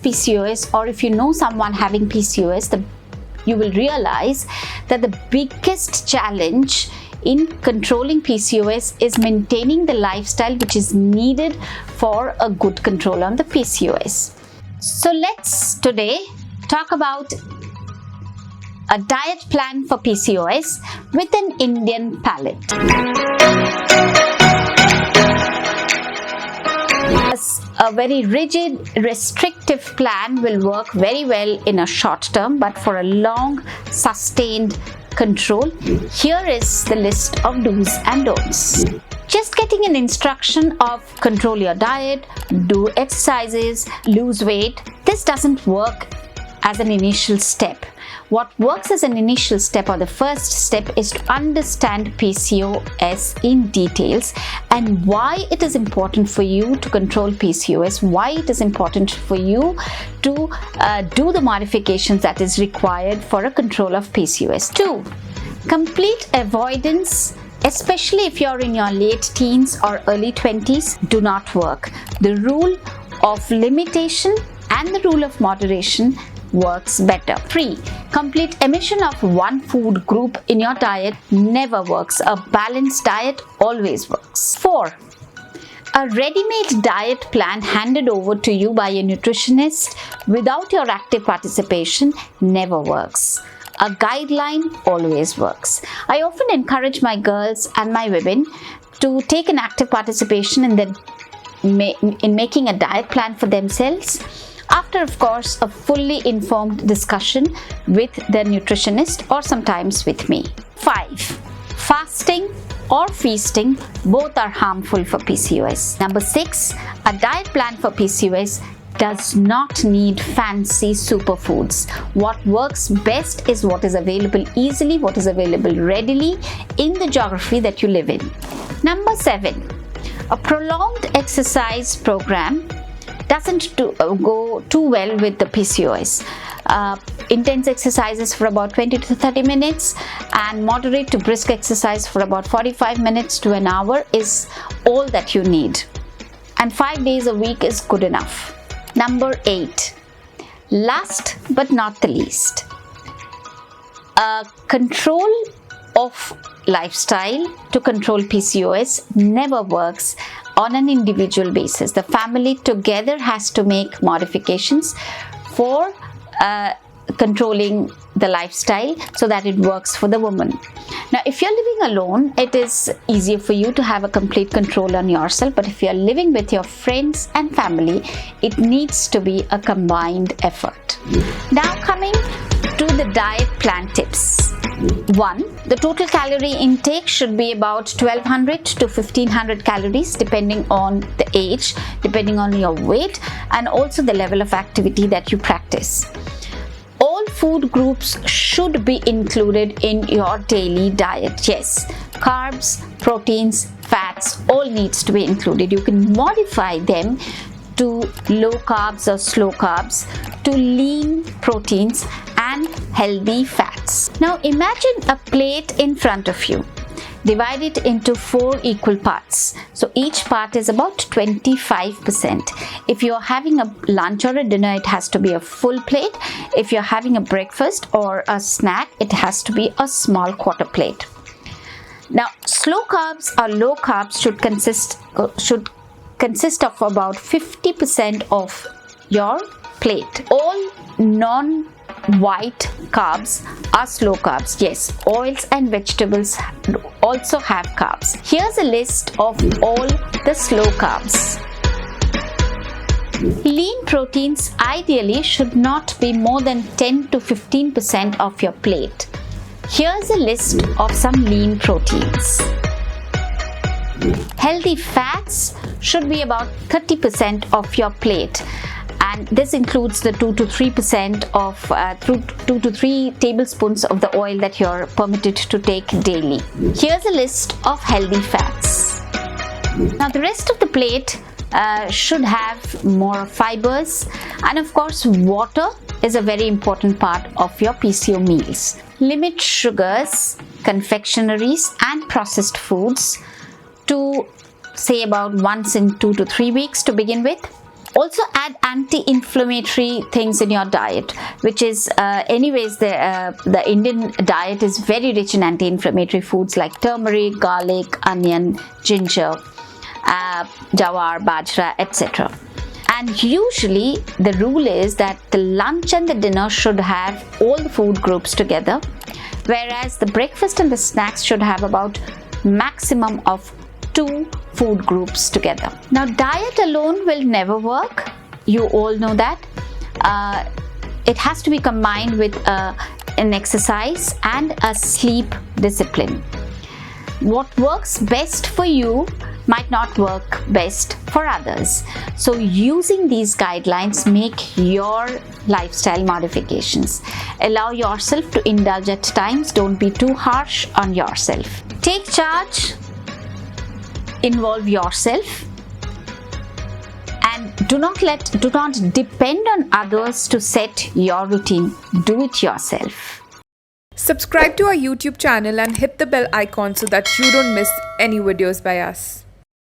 PCOS, or if you know someone having PCOS, you will realize that the biggest challenge in controlling PCOS is maintaining the lifestyle which is needed for a good control on the PCOS. So let's today talk about a diet plan for PCOS with an Indian palate. A very rigid, restrictive plan will work very well in a short term, but for a long, sustained control, here is the list of do's and don'ts. Just getting an instruction of control your diet, do exercises, lose weight, this doesn't work as an initial step. What works as an initial step, or the first step, is to understand PCOS in details and why it is important for you to control PCOS, why it is important for you to do the modifications that is required for a control of PCOS. 2. Complete avoidance, especially if you're in your late teens or early 20s, do not work. The rule of limitation and the rule of moderation works better. 3. Complete omission of one food group in your diet never works. A balanced diet always works. 4. A ready-made diet plan handed over to you by a nutritionist without your active participation never works. A guideline always works. I often encourage my girls and my women to take an active participation in making a diet plan for themselves, after, of course, a fully informed discussion with the nutritionist or sometimes with me. 5. Fasting or feasting, both are harmful for PCOS. Number 6. A diet plan for PCOS does not need fancy superfoods. What works best is what is available easily, what is available readily in the geography that you live in. Number 7. A prolonged exercise program doesn't go too well with the PCOS. Intense exercises for about 20 to 30 minutes and moderate to brisk exercise for about 45 minutes to an hour is all that you need. And 5 days a week is good enough. Number 8. Last but not the least, control of lifestyle to control PCOS never works on an individual basis. The family together has to make modifications for controlling the lifestyle so that it works for the woman. Now, if you're living alone, it is easier for you to have a complete control on yourself, but if you're living with your friends and family, it needs to be a combined effort. Now, coming to the diet plan tips. 1. The total calorie intake should be about 1200 to 1500 calories depending on the age, depending on your weight, and also the level of activity that you practice. All food groups should be included in your daily diet. Yes, carbs, proteins, fats, all needs to be included. You can modify them to low carbs or slow carbs, to lean proteins and healthy fats. Now imagine a plate in front of you. Divide it into 4 equal parts. So each part is about 25%. If you're having a lunch or a dinner, it has to be a full plate. If you're having a breakfast or a snack, it has to be a small quarter plate. Now, slow carbs or low carbs should consist of about 50% of your plate. All non-white carbs are slow carbs. Yes, oils and vegetables also have carbs. Here's a list of all the slow carbs. Lean proteins ideally should not be more than 10 to 15% of your plate. Here's a list of some lean proteins. Healthy fats should be about 30% of your plate, and this includes the 2 to 3% of 2 to 3 tablespoons of the oil that you're permitted to take daily. Here's a list of healthy fats. Now the rest of the plate should have more fibers, and of course water is a very important part of your PCO meals. Limit sugars, confectioneries and processed foods to say about once in 2 to 3 weeks to begin with. Also add anti-inflammatory things in your diet, which is anyways the Indian diet is very rich in anti-inflammatory foods like turmeric, garlic, onion, ginger, jawar, bajra, etc. And usually the rule is that the lunch and the dinner should have all the food groups together, whereas the breakfast and the snacks should have about maximum of 2 food groups together. Now, diet alone will never work. You all know that. It has to be combined with an exercise and a sleep discipline. What works best for you might not work best for others. So using these guidelines, make your lifestyle modifications. Allow yourself to indulge at times. Don't be too harsh on yourself. Take charge. Involve yourself, and do not depend on others to set your routine. Do it yourself. Subscribe to our YouTube channel and hit the bell icon so that you don't miss any videos by us.